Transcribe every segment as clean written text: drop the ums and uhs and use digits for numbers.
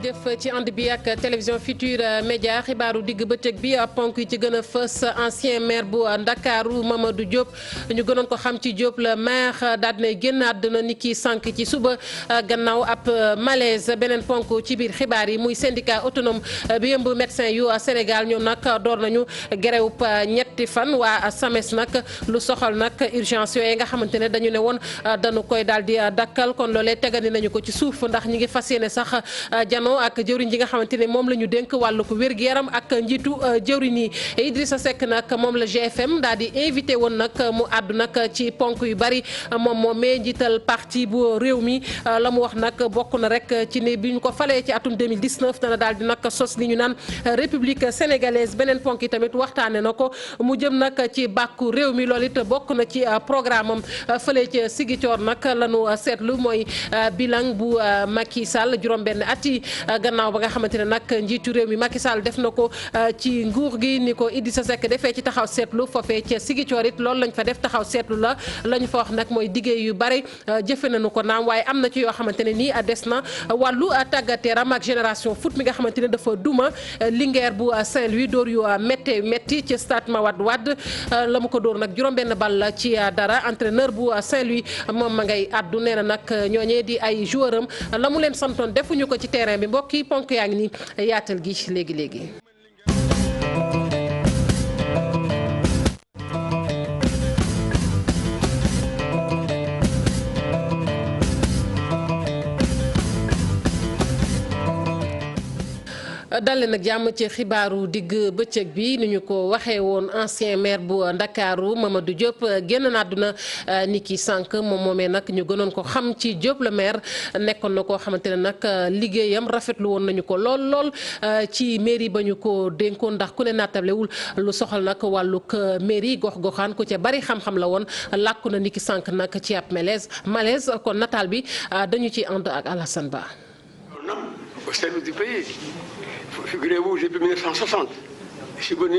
jëf ci ànd bi ak télévision Futurs Médias xibaaru digg bëccëg bi ponk yi ci gën a fës ancien maire bu Ndakaaru Mamadou Diop ñu gënoon ko xam ci Diop le maire daal dinay génn àdduna ni ki sànq ci suba gannaaw ab malaise. beneen ponk ci biir xibaar yi muy syndicat autonome bi yëmb médecin yu Sénégal ñoom nag door nañu grève ñetti fan waa SAMES nag lu soxal nag urgence yooyu nga xamante ne dañu ne woon dañu koy daal di dakkal kon loolee tegandi nañu ko ci suuf ndax ñi ngi fas yéene sax jano ak jëwriñ ji nga xamante ne moom la ñu dénk wàllu ko wér-gu-yaram ak njiitu jëwriñ yi Idrissa Seck nag moom la GFM daal di invité woon nag mu àddu nag ci ponk yu bari moom moomee njiital parti bu réew mi la mu wax nag bokk na rek ci ne bi ñu ko falee ci atum 2019 dana daal di nag sos li ñu naan république sénégalaise. beneen ponk yi tamit waxtaane na ko mu jëm nag ci bàkku réew mi loolu it bokk na ci programme am fële ci Ziguinchor nag la ñu seetlu mooy bilan bu Macky Sall juróom-benn at yi gannaaw ba nga xamante ne nag njiitu réew mi Macky Sall def na ko ci nguur gi ni ko Idrissa Seck defee ci taxaw seetlu foofee ca Ziguinchor it loolu lañ fa def taxaw seetlu la ñu fa wax nag mooy diggéey yu bari jëfe nañu ko naam waaye am na ci yoo xamante ne nii des na wàllu tàggat yaram ak génération foot mi nga xamante ne dafa duma Linguère bu Saint-Louis dóor yu métti ci stade Mawade Wade la mu ko dóor nag juróom-benn bal ci dara entraîneur bu Saint-Louis moom ma ngay addu nee na nag ñooñee di ay joueur am la mu leen santoon defuñu ko ci terrain bi mbokk yi ponk yaa ngi ni yaatal gi léegi léegi. dale nag jàmm ci xibaaru digg bëccëg bi ni ñu ko waxee woon ancien maire bu Ndakaaru Mamadou Diop génn na àdduna ni ki sànq moom moomee nag ñu gënoon ko xam ci Diop le maire nekkoon na koo xamante ne nag liggéeyam rafetlu woon nañu ko lool ci mairie ba ñu ko dénkoon ndax ku ne naatablewul lu soxal nag wàllug mairie gox-goxaan ku ca bari xam-xam la woon làkku na ni ki sànq nag ci ab malaise kon nataal bi dañu ci ànd ak Alassane Ba. Figurez-vous, depuis 1960, je suis venu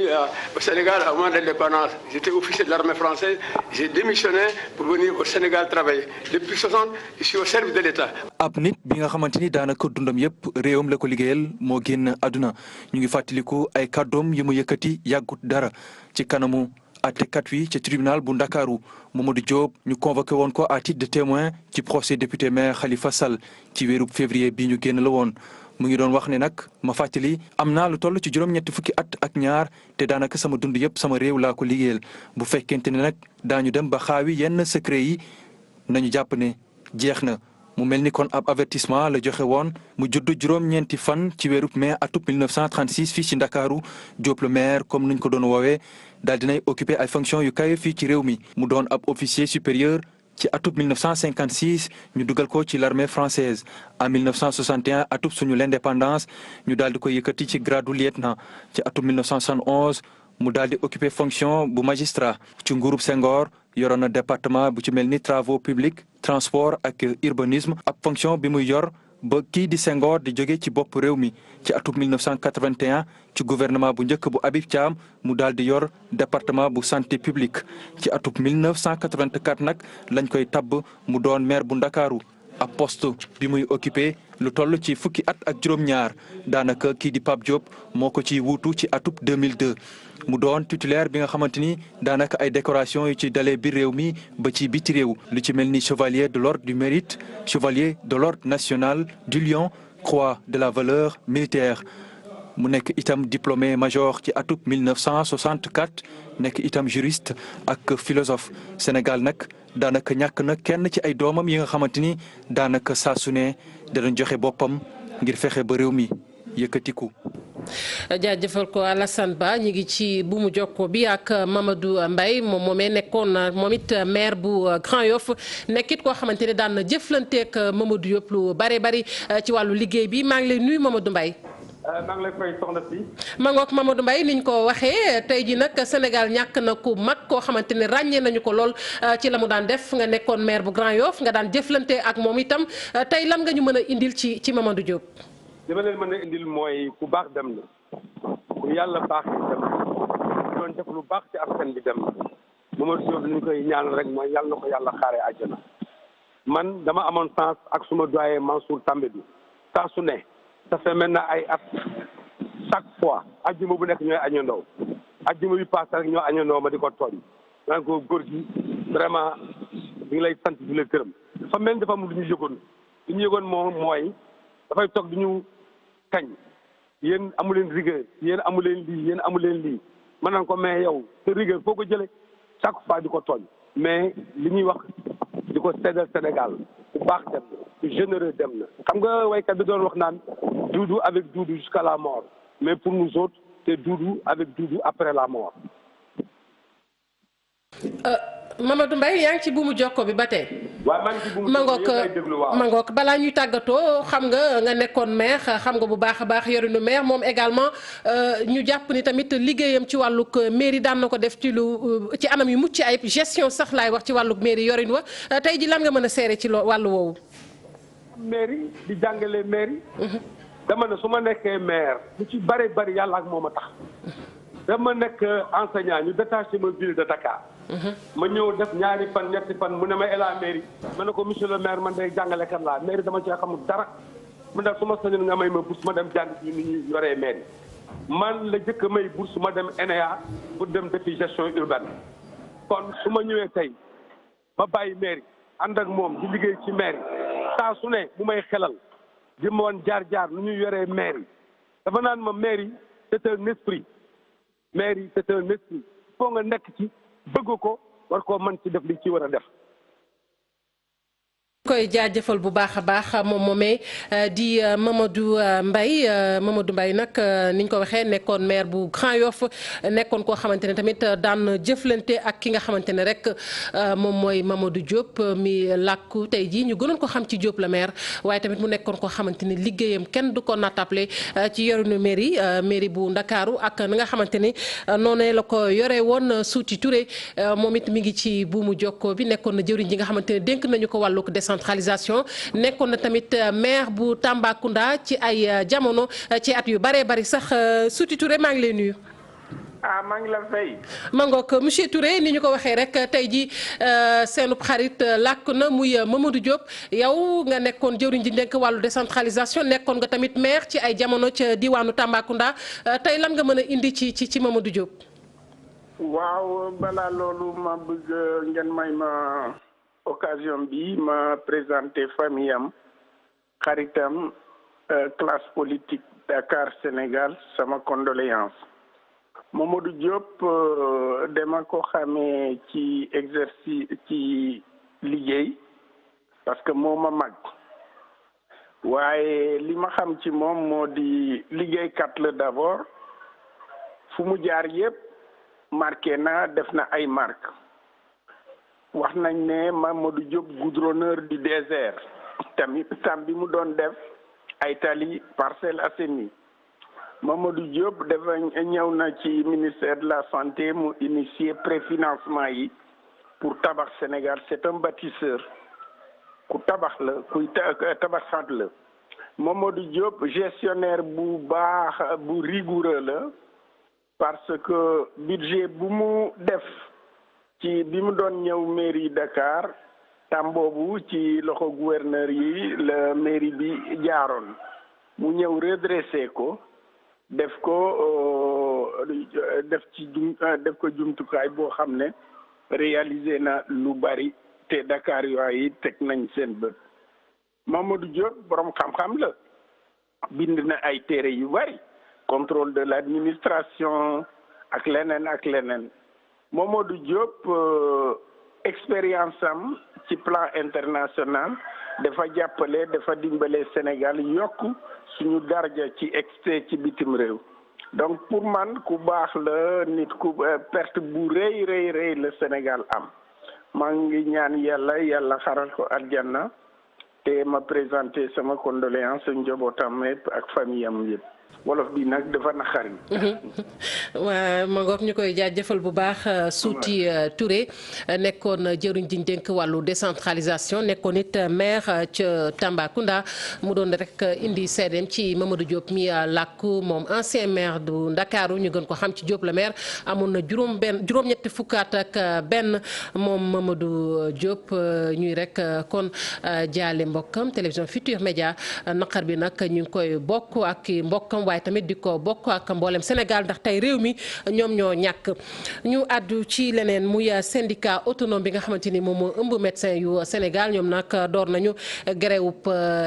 au Sénégal au moment de l'indépendance. J'étais officier de l'armée française. J'ai démissionné pour venir au Sénégal travailler. Depuis 60, je suis au service de l'État. ab nit bi nga xamante ni daanaka dundam yëpp réewam la ko liggéeyal moo génn àdduna ñu ngi fàttaliku ay kàddoom yi mu yëkkati yàggut dara ci kanamu àttekat wi ci tribunal bu Ndakaaru Mamadou Diop ñu convoqué woon ko à titre de témoin ci procès député maire Khalifa Sall ci weeru février bi ñu génn la woon. mu ngi doon wax ne nag ma fàttali am naa lu toll ci juróom-ñetti fukki at ak ñaar te daanaka sama dund yëpp sama réew laa ko liggéeyal bu fekkente ne nag daañu dem ba xaawi yenn secret yi nañu jàpp ne jeex na. mu mel ni kon ab avertissement la joxe woon mu judd juróom-ñeenti fan ci weeru mai atub 1936 fii ci Ndakaaru Diop le maire comme nuñ ko doon woowee daal dinay occupé ay fonctions yu kawe fii ci réew mi mu doon ab officier supérieur. ci atub 1956 ñu dugal ko ci l'armée française en 1961 atub suñu l'indépendance ñu daal di ko yëkkati ci grade lieutenant ci atub 1971 mu daal di occuper fonction bu magistrat ci nguurub Senghor yoroon na département bu ci mel ni travaux publics transport ak urbanisme ab fonction bi muy yor ba kii di Senghor di jóge ci bopp réew mi ci atub 1981 ci gouvernement bu njëkk bu Habib Thiam mu daal di yor département bu santé publique ci atub 1984 nag lañ koy tabb mu doon maire bu Ndakaaru ab poste bi muy occupé lu toll ci fukki at ak juróom-ñaar daanaka kii di Pape Diop moo ko ci wuutu ci atub 2002 mu doon titulaire bi nga xamante ni daanaka ay décoration yu ci dalee biir réew mi ba ci biti réew lu ci mel ni chevalier de l'ordre du mérite chevalier de l'ordre national du Lion croix de la valeur militaire mu nekk itam diplômé major ci atub 1964 nekk itam juriste ak philosophe Sénégal nag daanaka ñàkk na kenn ci ay doomam yi nga xamante ni daanaka saa su ne danañ joxe boppam ngir fexe ba réew mi yëkkatiku. jaajëfal ko Alassane Ba ñu ngi ci bu mu jokko bi ak Mamadou Mbaye moom moomee nekkoon moom it maire bu Grand Yoff nekkit koo xamante ne daan na jëflanteek Mamadou Diop lu bari ci wàllu liggéey bi maa ngi lay nuyu Mamadou Mbaye. maa ngi lay fay soxna si. ma ngoog Mamadou Mbaye niñ ko waxee tey ji nag Sénégal ñàkk na ku mag koo xamante ne ràññee nañu ko lool ci la mu daan def nga nekkoon maire bu Grand Yoff nga daan jëflante ak moom itam tey lan nga ñu mën a indil ci Mamadou Diop. li ma leen mën a indil mooy ku baax dem na ku yàlla baax dem na ku doon def lu baax ci askan bi dem na Mamadou Diop li ñu koy ñaanal rek mooy yàlla na ko yàlla xaaree àjjana man dama amoon chance ak suma doyen Mansour Tambédou saa su ne ça fait maintenant ay at chaque fois ajjuma bu nekk ñooy añandoo ajjuma bi paase rek ñoo añandoo ma di ko tooñ naan ko góor gi vraiment di lay sant di la gërëm dafa mel dafa am lu ñu yëgoon moom mooy dafay toog di ñu kañ yéen amu leen rigueur yéen amu leen lii yéen amu leen lii ma naan ko mais yow te rigueur foo ko jëlee chaque fois di ko tooñ mais li ñuy wax di ko seddal Sénégal bu baax dem na bu généreux dem na xam nga waykat bi doon wax naan Doudou avec Doudou jusqu'à la mort mais pour nous autres c'est Doudou avec Doudou après la mort. Mamadou Mbaye yaa ngi ci buumu jokko bi ba tey. waaw maa ngi ci buumu jokko mangook balaa ñuy tàggatoo xam nga nekkoon maire xam nga bu baax a baax yorinu maire moom également ñu jàpp ni tamit liggéeyam ci wàllug mairie daan na ko def ci anam yu mucc ayib gestion sax laay wax ci wàllug mairie yorin wa tey ji lan nga mën a seere ci wàllu woowu. mairie di jàngale mairie. dama ne su ma nekkee maire lu ci bari yàlla ak moom a tax. dama nekk enseignant ñu détaché ma ville de Dakar. ma ñëw def ñaari fan ñetti fan mu ne ma la mairie ma ne ko monsieur le maire man day jàngalekat laa mairie dama cee xamul dara man daal su ma sañoon nga may ma bourse ma dem jàng ci ni ñuy yoree mairie man la jëkk may bourse ma dem ENEA pour dem defi gestion urbaine kon su ma ñëwee tey ma bàyyi mairie ànd ak moom di liggéey ci mairie saa su ne mu may xelal di ma woon jaar nu ñuy yoree mairie dafa naan ma mairie c'est un esprit mairie c'est un esprit foo nga nekk ci bëgg ko war koo mën ci def li ci war a def. koy jaajëfal bu baax a baax moom moomee di Mamadou Mbaye nag niñ ko waxee nekkoon maire bu Grand Yoff nekkoon koo xamante ne tamit daan jëflante ak ki nga xamante ne rek moom mooy Mamadou Diop mi làkku tey jii ñu gënoon ko xam ci Diop la maire waaye tamit mu nekkoon koo xamante ne liggéeyam kenn du ko nattable ci yorinu mairie bu Ndakaaru ak ni nga xamante ni noonu la ko yore woon Souti Touré moom it mi ngi ci buumu jokko bi nekkoon na jëwriñ ji nga xamante ne dénk nañu ko wàllug centralisation nekkoon na tamit maire bu Tambacounda ci ay jamono ci at yu baree bari sax Souti Touré maa ngi lay nuyu. maa ngi la fay. Mangook monsieur Touré ni ñu ko waxee rek tey ji seenub xarit làkk na muy Mamadou Diop yow nga nekkoon jëwriñ ji nekk wàllu décentralisation nekkoon nga tamit maire ci ay jamono ca diwaanu Tambacounda tey lan nga mën a indi ci Mamadou Diop. waaw balaa loolu ma bëgg ngeen may ma occasion bi ma présenté famille am xaritam classe politique Dakar Sénégal sama condoléance Mamadou Diop dama ko xamee ci exercice ci liggéey parce que moo ma mag waaye li ma xam ci moom moo di liggéeykat la d'abord fu mu jaar yépp marqué na def na ay marque wax nañ ne Mamadou Diop goudronneur du désert tamit tam bi mu doon def ay tali Parcelles Assainies Mamadou Diop dafa ñëw na ci ministère de la santé mu initier préfinancement yi pour tabax Sénégal c'est un bâtisseur ku tabax la kuy tabaxaat la Mamadou Diop gestionnaire bu baax bu rigoureux la parce que budget bu mu def ci bi mu doon ñëw mairie Dakar tam boobu ci loxo gouverneur yi la mairie bi jaaroon mu ñëw redressé ko def ko jumtukaay boo xam ne réalisé na lu bari te Dakar yooyu teg nañ seen bët Mamadou Diop borom xam-xam la bind na ay téere yu bari contrôle de l'administration ak leneen Mamadou Diop expérience am ci plan international dafa jàppale dafa dimbale Sénégal yokk suñu darja ci ci bitim réew donc pour man ku baax la nit ku perte bu rëy la Sénégal am maa ngi ñaan yàlla xaral ko aljanna te ma présenté sama condoléance njabootam yëpp ak famille am yëpp. wolof bi nag dafa naqari. waa ma ngoog ñu koy jaajëfal bu baax Souti Touré nekkoon jëriñ ji ñu dénk wàllu décentralisation nekkoon it maire ca Tambacounda mu doon rek indi seedeem ci Mamadou Diop mi làkku moom ancien maire du Ndakaaru ñu gën ko xam ci Diop la maire amoon na juróom-ñetti fukkaat ak benn moom Mamadou Diop ñuy rek kon jaale mbokkam télévision Futurs Médias naqar bi nag ñu ngi koy bokk ak mbokkam waaye tamit di ko bokk ak mboolem Sénégal ndax tey réew mi ñoom ñoo ñàkk. ñu àddu ci leneen muy syndicat autonome bi nga xamante ni moom moo ëmb médecin yu Sénégal ñoom nag door nañu grève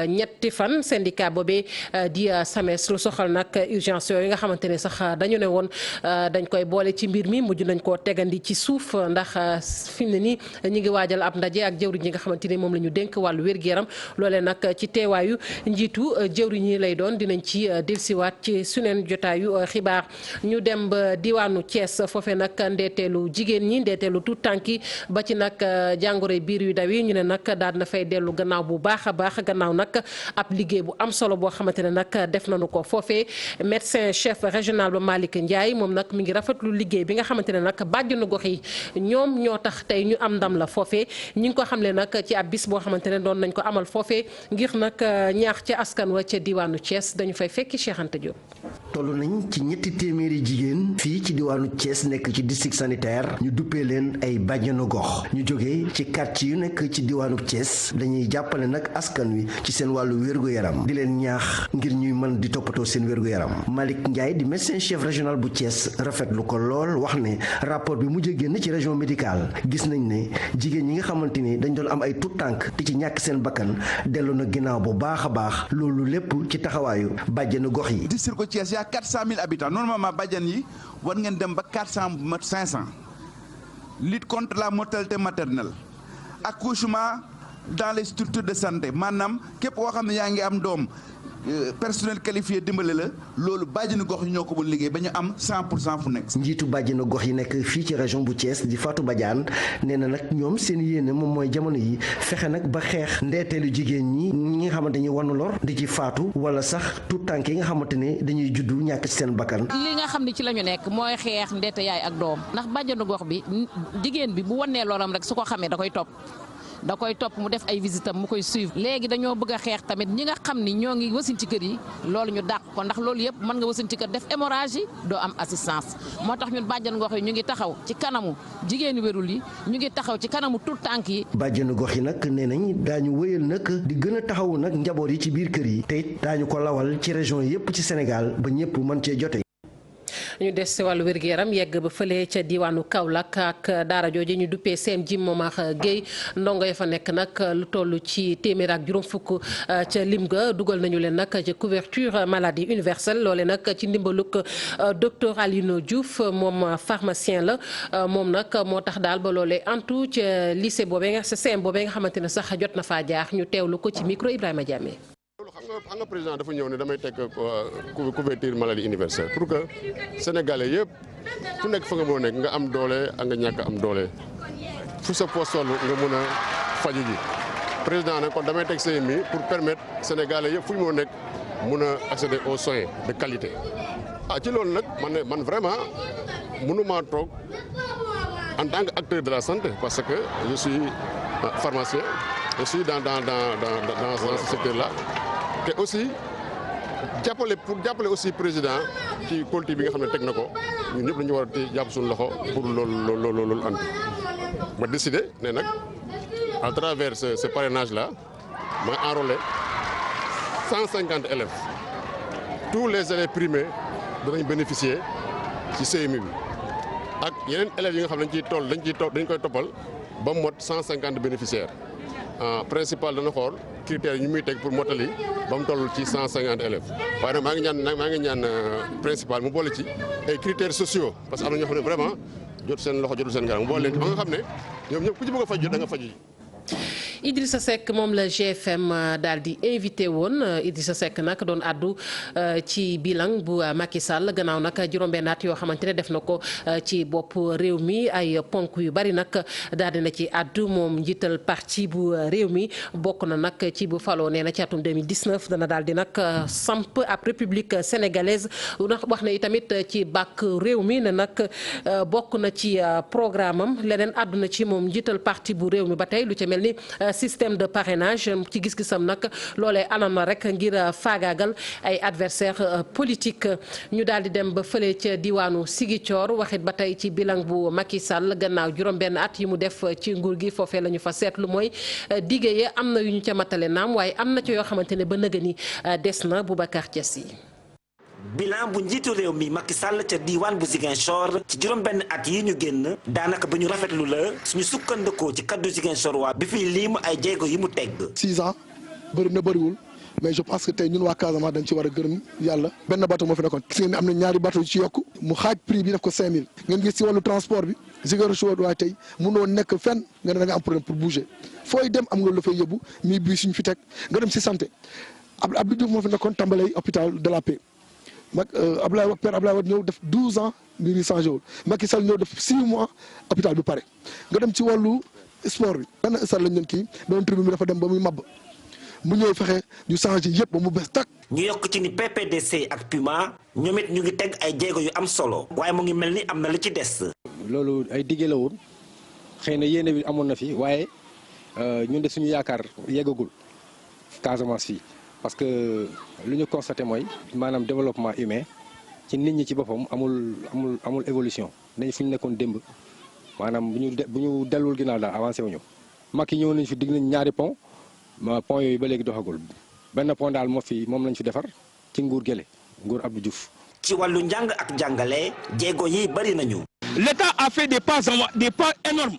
ñetti fan syndicat boobee di SAMES lu soxal nag urgence yooyu nga xamante ne sax dañu ne woon dañ koy boole ci mbir mi mujj nañ koo tegandi ci suuf ndax fi mu ne nii ñu ngi waajal ab ndaje ak jëwriñ yi nga xamante ni moom la ñu dénk wàllu wér-gu-yaram loolee nag ci teewaayu njiitu jëwriñ yi lay doon dinañ ci dellusiwaat ci suneen jotaayu xibaar. ñu dem ba diwaanu Thiès foofe nag ndeeteelu jigéen ñi ndeeteelu tout tànki ba ci nag jàngoro biir yu daw yi ñu ne nag daal na fay dellu gannaaw bu baax a baax gannaaw nag ab liggéey bu am solo boo xamante ne nag def nañu ko foofee médecin chef régional ba Malick Ndiaye moom nag mi ngi rafetlu liggéey bi nga xamante ne nag bàjjenu gox yi ñoom ñoo tax tey ñu am ndam la foofee ñi ngi ko xamle nag ci ab bis boo xamante ne doon nañ ko amal foofee ngir nag ñaax ca askan wa ca diwaanu Thiès dañu fay fekki Cheikh Anta Diop. toll nañ ci ñetti téeméeri jigéen fii ci diwaanu Thiès nekk ci district sanitaire ñu duppee leen ay bàjjenu gox ñu jógee ci quartier yu nekk ci diwaanu Thiès dañuy jàppale nag askan wi ci seen wàllu wér-gu-yaram di leen ñaax ngir ñuy mën di toppatoo seen wér-gu-yaram Malick Ndiaye di médecin chef régional bu Thiès rafetlu ko lool wax ne rapport bi mujj génn ci région médicale gis nañ ne jigéen ñi nga xamante ni dañ doon am ay tout tànk di ci ñàkk seen bakkan dellu na ginnaaw bu baax a baax loolu lépp ci taxawaayu bàjjenu gox yi. district ko Thiès yaa 400 000 habitants normalement bàjjan yi war ngeen dem ba 400 mat 500 lutte contre la mortalité maternelle accouchement dans les structures de santé maanaam képp koo xam ne yaa ngi am doom personnel qualifié dimbale la loolu bàjjenu gox yi ñoo ko mën liggéey ba ñu am 100% fu nekk. njiitu bàjjenu gox yi nekk fii ci région bu Thiès di Fatou Badiane nee na nag ñoom seen yéene moom mooy jamono yi fexe nag ba xeex ndeeteelu jigéen ñi nga xamante ni wanu lor di ci faatu wala sax tout tànk yi nga xamante ne dañuy juddu ñàkk ci seen bakkan. li nga xam ne ci la ñu nekk mooy xeex ndeete yaay ak doom ndax bàjjenu gox bi jigéen bi bu wannee loram rek su ko xamee da koy topp mu def ay visitam mu koy suivre léegi dañoo bëgg a xeex tamit ñi nga xam ni ñoo ngi wasin ci kër yi loolu ñu dàq ko ndax loolu yëpp mën nga wasin ci kër def hémorragie doo am assistance moo tax ñun bàjjenu gox yi ñu ngi taxaw ci kanamu jigéenu wérul yi ñu ngi taxaw ci kanamu tout tànk yi. bàjjenu gox yi nag nee nañ daañu wëyal nag di gën a taxawu nag njaboot yi ci biir kër yi te it daañu ko lawal ci région yëpp ci Sénégal ba ñëpp mën cee jote. ñu des si wàllu wér-gu-yaram yegg ba fële ca diwaanu Kaolack ak daara jooje ñu duppee CM Jim Momar Gueye ndongo ya fa nekk nag lu toll ci téeméer ak juróom fukk ca lim ga dugal nañu leen nag ca couverture maladie universelle loole nag ci ndimbalug docteur Alioune Diouf moom pharmacien la moom nag moo tax daal ba loolee antu ca lycée boobee nga CM boobee nga xamante ne sax jot na faa jaar ñu teewlu ko ci micro Ibrahima Diamé. xam nga président dafa ñëw ne damay teg couverture maladie universelle pour que sénégalais yëpp fu nekk fa nga mën a nekk nga am doole ak nga ñàkk am doole fu sa poste toll nga mën a faju ji président nag kon damay teg CMI pour permettre sénégalais yëpp fu ñu mën a nekk mën a accéder aux soins de qualité. ci loolu nag man vraiment mënuma toog en tant que acteur de la santé parce que je suis pharmacien je suis dans ce secteur là. te aussi jàppale aussi président ci politique bi nga xam ne teg na ko ñun ñëpp dañu war a jàpp suñu loxo pour loolu andi ma décidé ne nag à travers ce parrainage là ma enrôlé 150 élèves tous les élèves primés danañ bénéficier ci CMU bi ak yeneen élèves yi nga xam ne dañ koy toppal ba mot 150 bénéficiaires principal dana xool critères yi ñu muy teg pour mottali ba mu toll ci 150 élèves waaye nag maa ngi ñaan principal mu boole ci ay critères sociaux parce que am na ñoo xam ne vraiment jot seen loxo jotul seen garab mu boole leen ba nga xam ne ñoom ñëpp ku ci bëgg a faju da nga faju Idrissa Seck moom la GFM daal di invité woon Idrissa Seck nag doon addu ci bilan bu Macky Sall gannaaw nag juróom-benn at yoo xamante ne def na ko ci bopp réew mi ay ponk yu bari nag daal di na ci addu moom njiital parti bu réew mi bokk na nag ci bu faloo nee na ci atum 2019 dana daal di nag samp ab république sénégalaise wax na itamit ci bàkk réew mi ne nag bokk na ci programme am leneen àdduna ci moom njiital parti bu réew mi ba tey lu ca mel ni système de parrainage ci gis-gisam nag loolee anam na rek ngir faagaagal ay adversaire politique ñu daal di dem ba fële ca diwaanu Ziguinchor waxit ba tey ci bilan bu Macky Sall gannaaw juróom-benn at yi mu def ci nguur gi foofee la ñu fa seetlu mooy dige yi am na yu ñu ca matale naam waaye am na ci yoo xamante ne ba nëga ni des na Boubacar Dias yi. bilan bu njiitu réew mi Macky Sall ca diiwaan bu Ziguinchor ci juróom-benn at yi ñu génn daanaka ba ñu rafetlu la suñu sukkandikoo ci kaddu Ziguinchor waa bi fi lim ay jéego yi mu teg. 6 ans bëri na bëriwul mais je pense que tey ñun waa Casamance dañ ci war a gërëm yàlla benn bateau moo fi nekkoon gis ngeen ne am na ñaari bateau yu ci yokku mu xaaj prix bi def ko 5000 ngeen gis ci wàllu transport bi Ziguinchor waaye tey mënoo nekk fenn nga ne da nga am problème pour bouger fooy dem am nga lu fay yóbbu mi bii suñu fi teg nga dem si santé Abdou Diouf moo fi nekkoon tàmbalee hôpital de la Paix. Père Abdoulaye Wade ñëw def 12 ans mbir yi changé wul Macky Sall ñëw def 6 mois hôpital bi pare nga dem ci wàllu sport bi benn stade lañ leen kii benn tribune bi dafa dem ba muy mabb mu ñëw fexe ñu changé yëpp ba mu bees tak ñu yokk ci ni PPDC ak Puma ñoom it ñu ngi teg ay jéego yu am solo waaye mu ngi mel ni am na lu ci des. loolu ay dige la woon xëy na yéene bi amoon na fi waaye ñun de suñu yaakaar yeggagul Casamance fii. parce que lu ñu constaté mooy maanaam développement humain ci nit ñi ci boppam amul évolution dañu fi ñu nekkoon démb maanaam bu ñu dellul ginnaaw daal avancé wuñu Macky ñëw nañu fi digg nañ ñaari pont yooyu ba léegi doxagul benn pont daal moom lañ fi defar ci nguur gële nguur Abdou Diouf. ci wàllu njàng ak jàngale jéego yi bari nañu. L'État a fait des pas énormes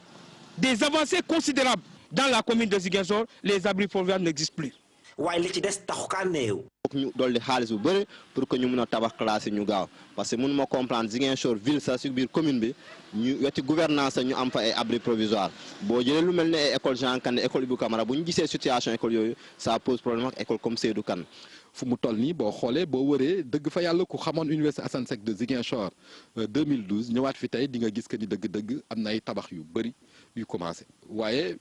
des avancées considérables dans la commune de Ziguinchor les abris provisoires n'existent plus. waaye li ci des taxukaa néew. foog ñu dolli xaalis bu bëri pour que ñu mun a tabax classe yi ñu gaaw parce que mënu ma comprendre Ziguinchor ville sax si biir commune bi ñu wetti gouvernance ñu am fa ay abri provisoire boo jëlee lu mel ne ay école Jean Kandé école Ibou Camara bu ñu gisee situation école yooyu ça pose problème ak école comme Seydou Kane. fu mu toll nii boo xoolee boo wëree dëgg fa yàlla ku xamoon université Assane Seck de Ziguinchor 2012 ñëwaat fi tey di nga gis que ni dëgg-dëgg am na ay tabax yu bëri yu commencé waaye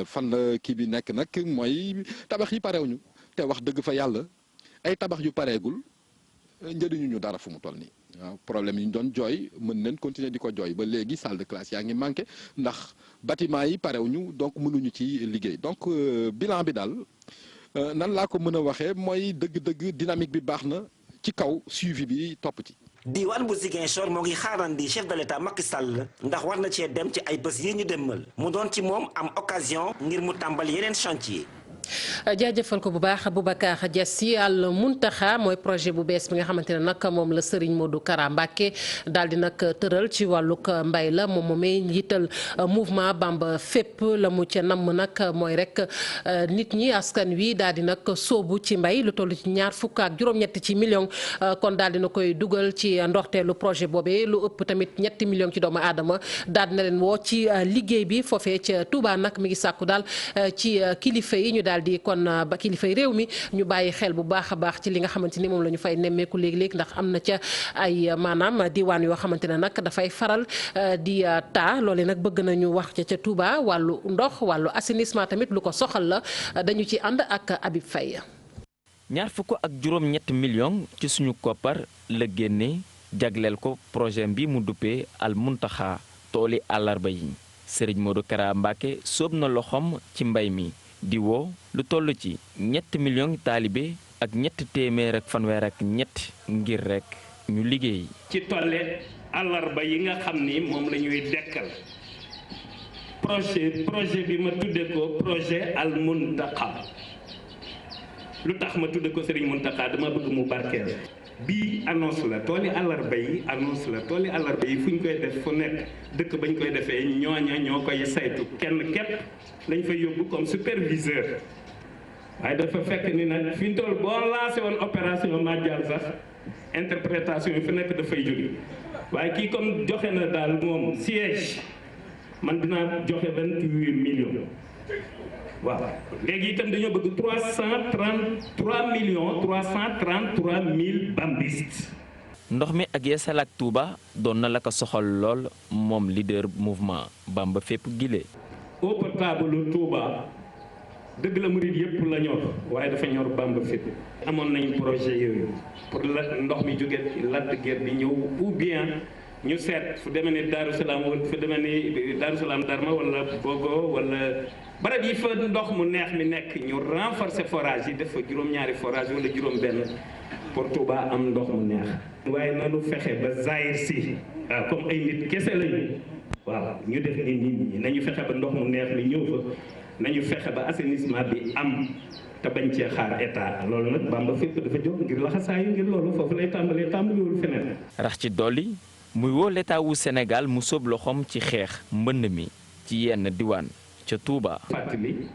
fan la kii bi nekk nag mooy tabax yi parewuñu te wax dëgg fa yàlla ay tabax yu pareegul njëriñu ñu dara fu mu toll nii waaw problème yi ñu doon jooy mën nañ continuer di ko jooy ba léegi salle de classe yaa ngi manqué ndax bâtiment yi parewuñu donc mënuñu ci liggéey donc bilan bi daal. nan laa ko mën a waxee mooy dëgg-dëgg dynamique bi baax na ci kaw suivi bi topp ci. diwaan bu Ziguinchor moo ngi xaarandi chef de l'État Macky Sall ndax war na cee dem ci ay bés yi ñu demmal mu doon ci moom am occasion ngir mu tàmbali yeneen chantier. jaajëfal ko bu baax Boubacar Dias yi Al Muntaxa mooy projet bu bees bi nga xamante ne nag moom la Serigne Modou Kara Mbacké daal di nag tëral ci wàllug mbay la moom moomay njiital mouvement Bamba fépp la mu ca namm nag mooy rek nit ñi askan wi daal di nag sóobu ci mbay lu toll ci ñaar fukk ak juróom-ñett ci million kon daal di na koy dugal ci ndorteelu projet boobee lu ëpp tamit 3 millions ci doomu aadama daal di na leen woo ci liggéey bi foofee ca Touba nag mi ngi sàkku daal ci kilifa yi ñu daal di kon ba kilifay réew mi ñu bàyyi xel bu baax a baax ci li nga xamante ni moom la ñu fay nemmeeku léegi-léegi ndax am na ca ay maanaam diwaan yoo xamante ne nag dafay faral di taa loole nag bëgg nañu wax ca Touba wàllu ndox wàllu assainissement tamit lu ko soxal la dañu ci ànd ak Habib Faye. 27 millions ci suñu koppar la génne jagleel ko projet bi mu duppee Al Muntaxa tooli àllarba yi Serigne Modou Kara Mbacké sóob na loxoom ci mbay mi. di woo lu toll ci 7 millions taalibe ak 3fanweer ngir rek ñu liggéey. ci tolle àllarba yi nga xam ni moom la ñuy dekkal projet bi ma tudde ko projet Al Muntaxa lu tax ma tudde ko Serigne Muntaxa dama bëgg mu barkeel bii annonce la tooli àllarba yi fu ñu koy def fu nekk dëkk bañ koy defee ñooña ñoo koy saytu kenn képp lañ fa yóbbu comme superviseur waaye dafa fekk ni nag fi ñu toll boo lancé woon opération Madial sax interprétation yi fu nekk dafay jóge waaye kii comme joxe na daal moom siège man dinaa joxe 28 millions waaw léegi itam dañoo bëgg 333 000 bambistes. ndox mi ak Yeesal ak Touba doon na la ko soxal lool moom leader mouvement Bamba Fépp gile. eau potable Touba dëgg la murid yëpp la ñor waaye dafa ñor Bamba Fépp. amoon nañu projet yooyu pour la ndox mi jóge Lac de Guiers bi ñëw ou bien ñu seet fu demee ni Darou Salaam wala fu demee ni Darou Salaam Darma wala Bogo wala barab yi fa ndox mu neex mi nekk ñu renforcer forage yi def fa juróom-ñaari forage wala juróom-benn pour Touba am ndox mu neex. waaye nanu fexe ba Zahir si comme ay nit kese lañu waaw ñu def ni nit ñi nañu fexe ba ndox mu neex mi ñëw fa nañu fexe ba assainissement bi am te bañ cee xaar état loolu nag Bamba Fépp dafa jóg ngir laxasaayu ngir loolu foofu lay tàmbaliwul feneen. rax ci dolli muy woo l'état wu Sénégal mu sóob loxoom ci xeex mbënd mi ci yenn diwaan ca Touba. fàttali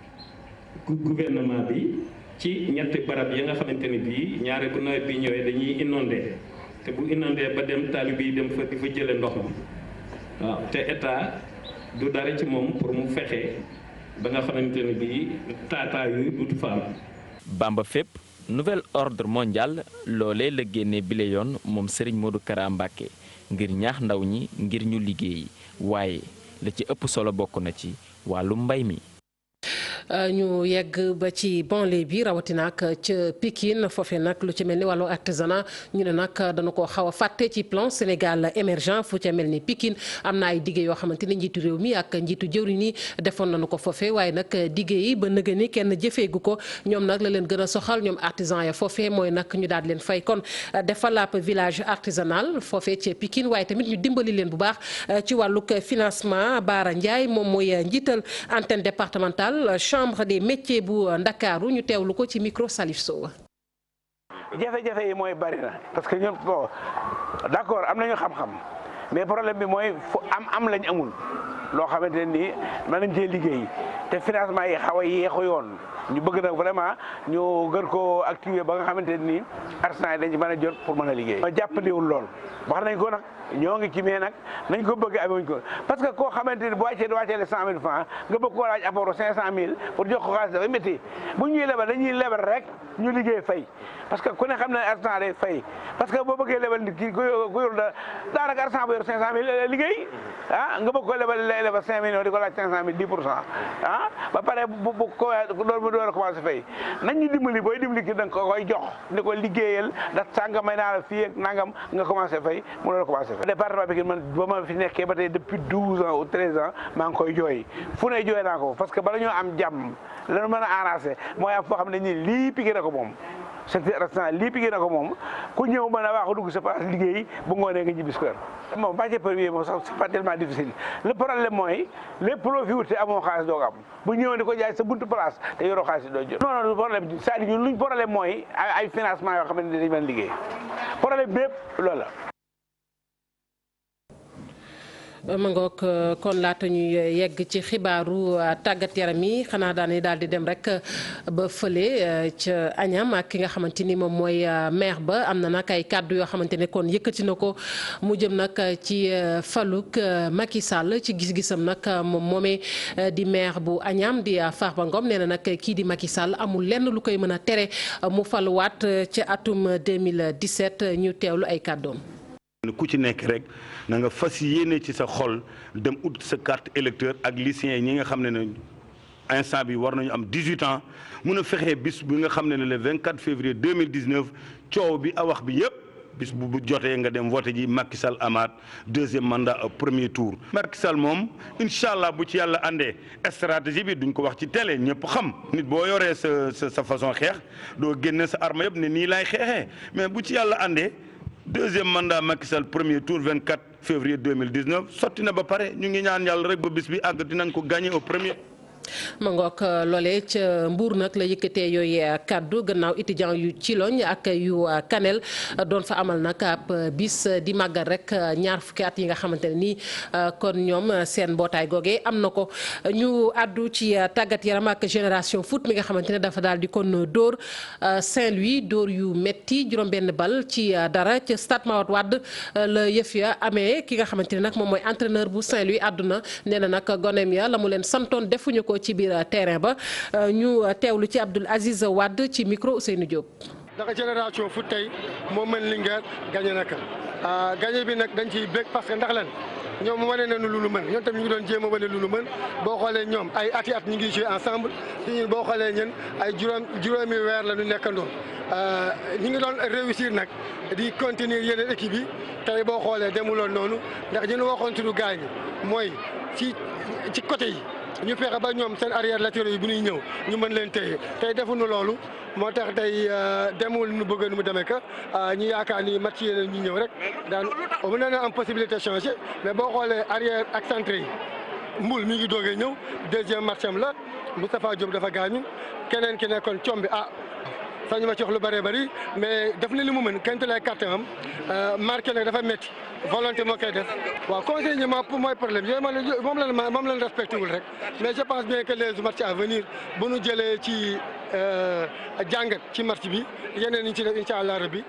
gouvernement bi ci ñetti barab yi nga xamante ni bii ñaare bu nawet bi ñëwee dañuy inondé te bu inondé ba dem taalib yi dem fa di fa jële ndox mi waaw te état du dara ci moom pour mu fexe ba nga xamante ne bii taataa yu dutu fa am. Bamba Fépp nouvel ordre mondial loolee la génnee bile yoon moom Serigne Modou Kara Mbacké ngir ñaax ndaw ñi ngir ñu liggéey waaye la ci ëpp solo bokk na ci wàllu mbay mi. ñu yegg ba ci banlieue bi rawatina ak ca Pikine foofee nag lu ci mel ni wàllu artisanat ñu ne nag dana ko xaw a fàtte ci plan Sénégal émergent fu ca mel ni Pikine am na ay dige yoo xamante ni njiitu réew mi ak njiitu jëwriñ yi defoon nañu ko foofee waaye nag dige yi ba nëgë ni kenn jëfeegu ko ñoom nag la leen gën a soxal ñoom artisan ya foofee mooy nag ñu daal leen fay kon defal ab village artisanal foofee ca Pikine waaye tamit ñu dimbali leen bu baax ci wàllug financement. Baara Ndiaye moom mooy njiital antenne départementale chambre des métiers bu Ndakaaru ñu teewlu ko ci micro Salif Sow. jafe-jafe yi mooy bari na parce que ñun bon d'accord am nañu xam-xam mais problème bi mooy fu am lañ amul loo xamante ne nii mën nañ cee liggéey te financement yi xaw a yéexu yoon ñu bëgg nag vraiment ñu gën koo activer ba nga xamante ne nii artisan yi dañ ci mën a jot pour mën a liggéey. jàppandiwul lool wax nañ ko nag ñoo ngi ci mais nag nañ ko bëgg amee wuñ ko parce que koo xamante ni bu wàccee 100 000 francs nga bëgg koo laaj apport 500 000 pour jox ko xaalis dafay métti bu ñuy lebal dañuy lebal rek ñu liggéey fay parce que ku ne xam ne artisan day fay parce que boo bëggee lebal nit ki ku yor daanaka artisan bu yor 500 000 liggéey nga bëgg ko lebal 5 millions di ko laaj 500 000 10% ba pare bu ko loolu mu door a commencé fay nañ ñu dimbali booy dimbali ki da nga ko koy jox ni ko liggéeyal ndax sànga may naa la fii ak nangam nga commencé fay mu door a commencé fay. département bi man ba ma fi nekkee ba tey depuis 12 ans ou 13 ans maa ngi koy jooy fu ne jooy naa ko parce que bala ñoo am jàmm lanu mën a arrangé mooy am foo xam ne nii lii Pikine na ko moom secteur artisanal lii Pikine na ko moom ku ñëw mën a wax dugg sa place liggéey bu ngoonee nga ñibbi kër. moom matière première moom sax c'est pas tellement difficile le problème mooy lépp loo fi wute amoo xaalis doo ko am bu ñëwoon di ko jaay sa buntu place te yoroo xaalis doo jot. non non problème c'est-à-dire ñun luñ problème mooy ay financement yoo xam ne dañu mën liggéey problème bépp loolu la. ma ngoog kon laata ñuy yegg ci xibaaru tàggat yaram yi xanaa daal di dem rek ba fële ca Agnam ak ki nga xamante ni moom mooy maire ba am na nag ay kàddu yoo xamante ne kon yëkkati na ko mu jëm nag ci faluk Macky Sall ci gis-gisam nag moom moomee di maire bu Agnam di Farba Ngom nee na nag kii di Macky Sall amul lenn lu koy mën a tere mu faluwaat ci atum 2017 ñu teewlu ay kàddoom. ku ci nekk rek na nga fas yéene ci sa xol dem ut sa carte électeur ak lycéens ñi nga xam ne instant bi war nañu am 18 ans mun a fexee bis bi nga xam ne le 24 février 2019 coow bi a wax bi yëpp bis bu jotee nga dem voté ji Macky Sall amaat deuxième mandat au premier tour. Macky Sall moom incha allah bu ci yàlla àndee stratégie bi duñ ko wax ci télé ñëpp xam nit boo yoree sa façon xeex doo génne sa arme yëpp ne nii laay xeexee mais bu ci yàlla àndee. deuxième mandat Macky Sall premier tour 24 février 2019 sotti na ba pare ñu ngi ñaan yàlla rek ba bis bi àgg dinañ ko gagné au premier. ma ngoog loolee ca Mbour nag la yëkkatee yooyu kaddu gannaaw étudiant yu Ciloñ ak yu Kanel doon fa amal nag ab bis di màggal rek ñaar fukki at yi nga xamante ne nii kon ñoom seen mbootaay googee am na ko. ñu àddu ci tàggat yaram ak génération foot mi nga xamante ne dafa daal di kon dóor Saint-Louis dóor yu metti juróom-benn bal ci dara ca stade Mawade Wade la yëf ya amee ki nga xamante ne nag moom mooy entraîneur bu Saint-Louis àdduna nee na nag goneem ya la mu leen santoon defuñu ko. ko ci biir terrain ba ñu teewlu ci Abdoul Aziz Wade ci micro Ousseynou Diop. ndax génération foot tey moo mën Linguère gagné na ko gagné bi nag dañ ciy bég parce que ndax lan ñoom wane nañu lu mën ñoom tam ñu ngi doon jéem a wane lu mën boo xoolee ñoom ay ati at ñu ngi joué ensemble ñun boo xoolee ñun ay juróomi weer la ñu nekkandoo ñu ngi doon réussir nag di continuer yeneen équipe yi tey boo xoolee demuloon noonu ndax ñu waxoon suñu gaañ mooy ci côté yi ñu fexe ba ñoom seen arrière latéraux yi bu ñuy ñëw ñu mën leen téye tey defuñu loolu moo tax tey demul nu bëgg nu mu demee que ñu yaakaar ni match yeneen ñu ñëw rek daan mën na am possibilité changer mais boo xoolee arrière ak centre yi Mbul mi ngi doogee ñëw deuxième match am la Moustapha Diop dafa gaañu keneen ki nekkoon Combi sañu ma ci wax lu bëree bëri mais def na li mu mën kent lay carte am marqué nag dafa métti volonté moo koy def waaw conseillement pour mooy problème yooyu moom lañ respecté wul rek mais je pense bien que les matchs à venir bu ñu jëlee ci jàngat ci match bi yeneen ñu ci def incha allah rabbi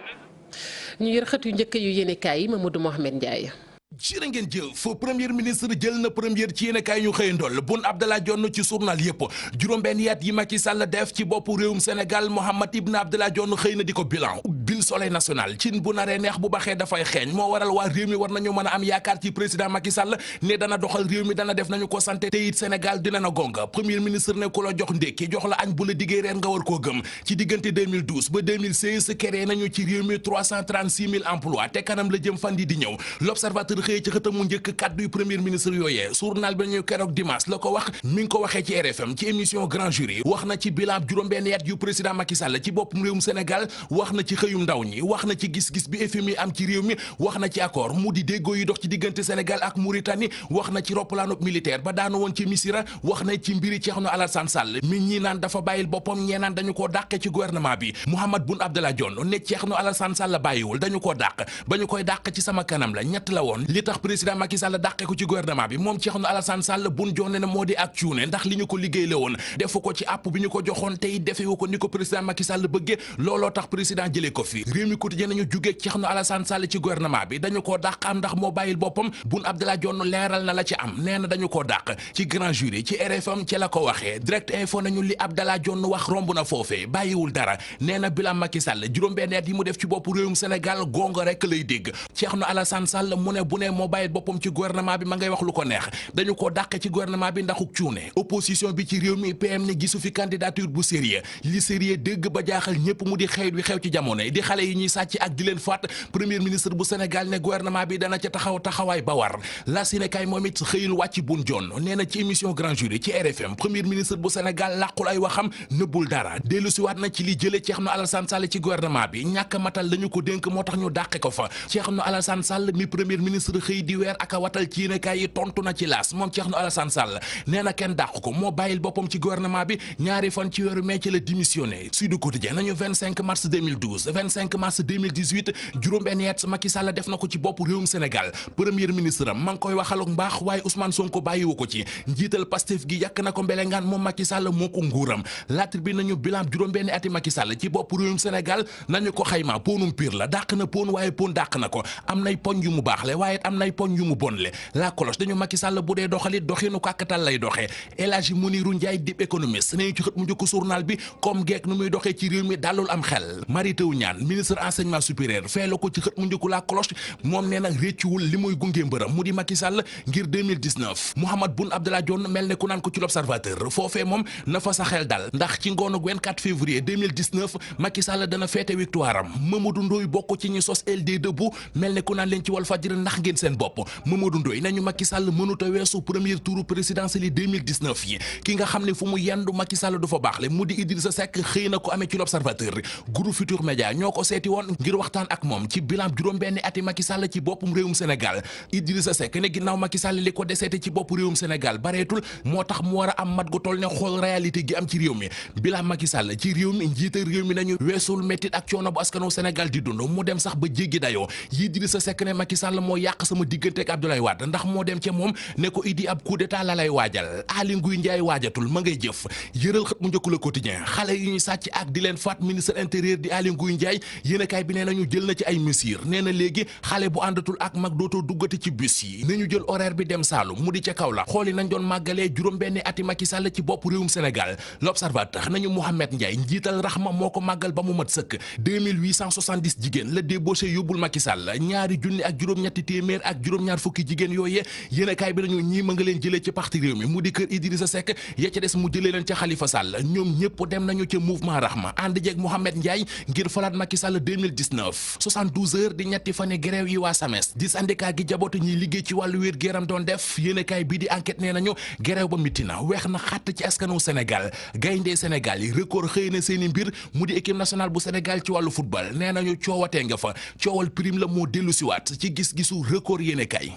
ñu yër xët yu njëkk yu yéenekaay yi Mamadou Mohamed Ndiaye. jërë ngeen jëf premier ministre jël na première ci yéenekaay ñu xëyandool Boun Abdallah Dionne ci journal yëpp juróom-benn yaat yi Macky Sall def ci boppu réewum Sénégal Mahammed Ibn Abdallah Dionne xëy na di ko bilan bil Soleil national cin bu naree neex bu baxee dafay xeeñ moo waral waa réew mi war nañu mën a am yaakaar ci président Macky Sall ne dana doxal réew mi dana def nañu ko santé te it Sénégal dina na gonga premier ministre ne ku la jox ndékki jox la añ bu la diggee reer nga war koo gëm ci diggante 2012 ba 2016 créé nañu ci réew mi 336 000 emplois te kanam la jëm fan di ñëw l'observateur xëy ci xëtam mu njëkk kàdduy premier ministre yooyee journal bi nañu keroog dimanche la ko wax mi ngi ko waxee ci RFM ci émission Grand Jury wax na ci bilan juróom-benn at yu président Macky Sall ci boppum réewum Sénégal wax na ci xëyum ndaw ñi wax na ci gis-gis bi FMI am ci réew mi wax na ci accord mu di déggoo yi dox ci diggante Sénégal ak Mauritanie wax na ci roppalaanub militaire ba daanu woon ci Missira wax na ci mbiri Thierno Alassane Sall mi ñi naan dafa bàyyil boppam ñee naan dañu koo dàqe ci gouvernement bi Mahammed Boun Abdallah Dionne ne Thierno Alassane Sall bàyyiwul dañu koo dàq ba ñu koy dàq ci sama kanam la ñett la woon li tax président Macky Sall dàqe ko ci gouvernement bi moom Thierno Alassane Sall Boun Dionne ne moo di ak cuune ndax li ñu ko liggéey la woon defu ko ci àpp bi ñu ko joxoon tey defewu ko ni ko président Macky Sall bëggee looloo tax président jëlee ko fi réew mi quotidien nañu jugee Thierno Alassane Sall ci gouvernement bi dañu koo dàq am ndax moo bàyyil boppam Boun Abdallah Dionne leeral na la ci am nee na dañu koo dàq ci grand jury ci RFM ci la ko waxee direct info nañu li Abdallah Dionne wax romb na foofee bàyyiwul dara nee na bilan Macky Sall juróom-benn at yi mu def ci bopp réewum Sénégal gongo rek lay dégg Thierno Alassane Sall mu ne bu ne moo bàyyil boppam ci gouvernement bi ma ngay wax lu ko neex dañu koo dàqe ci gouvernement bi ndaxuk cuune opposition bi ci réew mi PM ne gisu fi candidature bu sérieux li sérieux dëgg ba jaaxal ñëpp mu di xew wi xew ci jamono di xale yi ñuy sàcc ak di leen faat premier ministre bu Sénégal ne gouvernement bi dana ca taxawaay ba war la Sénégal moom it xëyul wàcc Boun Dionne nee na ci émission Grand Jury ci RFM premier ministre bu Sénégal làqul ay waxam nëbbul dara dellu si waat na ci li jële Thierno Alassane Sall ci gouvernement bi ñàkk matal lañu ko dénk moo tax ñu dàqe ko fa Thierno Alassane Sall mi premier ministre xëy di weer ak a watal ci yéenekaay yi tontu na ci laas moom Thierno Alassane Sall nee na kenn dàq ko moo bàyyil boppam ci gouvernement bi ñaari fan ci weeru mai ci la démissionné Sud Quotidien nañu 25 mars 2012 25 mars 2018 juróom-benn at Macky Sall def na ko ci bopp réewum Sénégal premier ministre am ma ngi koy waxaluk mbaax waaye Ousmane Sonko bàyyiwu ko ci njiital Pastef gi yàq na ko mbelengaan moom Macky Sall moo ko nguuram laatr bi nañu bilan juróom-benn ati Macky Sall ci bopp réewum Sénégal nañu ko xayma ponum pire la dàq na pon waaye pon dàq na ko am nay poñ yu mu baaxle waaye am nay poñ yu mu bonle la cloche dañu Macky Sall bu dee doxalit doxinu kàkkatal lay doxee El Hadji Mounirou Ndiaye dib économiste nañu ci xët mu njëkk journal bi comme geek nu muy doxee ci réew mi dalul am xel Mary Teuw Niane ministre enseignement supérieur feelu ko ci xët mu njëkk la cloche moom nee na réccuwul li muy gunge mbërëm mu di Macky Sall ngir 2019 Mahammed Boun Abdallah Dionne mel ne ku naan ko ci l'observateur foofee moom na fa sa xel dal ndax ci ngoonu 24 février 2019 Macky Sall dana feete victoire am Mamadou Ndoye bokk ci ñi sos LD Debout mel ne ku naan leen ci Walfadjri ndax ngeen seen bopp Mamadou Ndoye nañu Macky Sall mënut a weesu premier tour présidentiel 2019 yi ki nga xam ne fu mu yendu Macky Sall du fa baaxle mu di Idrissa Seck xëy na ko amee ci l'observateur groupe Futur Média ñoo ko seeti woon ngir waxtaan ak moom ci bilan juróom-benn ati Macky Sall ci boppum réewum Sénégal Idrissa Seck ne ginnaaw Macky Sall li ko deseete ci bopp réewum Sénégal bareetul moo tax mu war a am mat gu toll ne xool réalité gi am ci réew mi bilan Macky Sall ci réew mi njiite réew mi nañu weesul méttit ak coono bu askanu Sénégal di dund mu dem sax ba jéggi dayoo Idrissa Seck ne Macky Sall moo yàq yàq sama diggante ak Abdoulaye Wade ndax moo dem ca moom ne ko Idi ab coup d'état la lay waajal Aly Ngouille Ndiaye waajatul ma ngay jëf yëral xët mu njëkk Le Quotidien xale yi ñuy sàcc ak di leen faat ministre intérieur di Aly Ngouille Ndiaye yéenekaay bi nee nañu jël na ci ay mesures nee na léegi xale bu àndatul ak mag dootoo duggati ci bus yi nañu jël horaire bi dem Saalum mu di ca Kaolack xooli nañ doon màggalee juróom-benni ati Macky Sall ci bopp réewum Sénégal L'Observateur nañu Mohamed Ndiaye njiital Rahma moo ko màggal ba mu mat sëkk 2870 jigéen la débauché yóbbul Macky Sall ñaari junni ak juróom-ñetti téeméer ak juróom-ñaar fukki jigéen yooyee yéenekaay bi nañu ñii ma nga leen jëlee ci parti réew mi mu di kër Idrissa Seck ya ca des mu jëlee leen ca Khalifa Sall ñoom ñëpp dem nañu ca mouvement Rahma ànd jeeg Mohamed Ndiaye ngir falaat Macky Sall 2019 72 heures di ñetti fane grève yi waa SAMES di syndicat gi jaboote ñiy liggéey ci wàllu wér gu yaram doon def yéenekaay bii di enquête nee nañu grève ba mitti na weex na xàtt ci askanu Sénégal gayndee Sénégal yi record xëy na seeni mbir mu di équipe nationale bu Sénégal ci wàllu football nee nañu coowatee nga fa coowal prime la moo dellu siwaat ci gis-gisu record yéenekaay.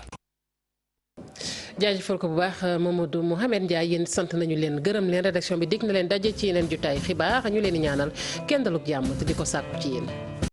jaajëfal ko bu baax Mamadou Mouhamed Ndiaye yéen sant nañu leen gërëm leen rédaction bi dig na leen daje ci yeneen jotaay xibaar ñu leen di ñaanal kenn daluk jàmm te di ko sàkku ci yéen.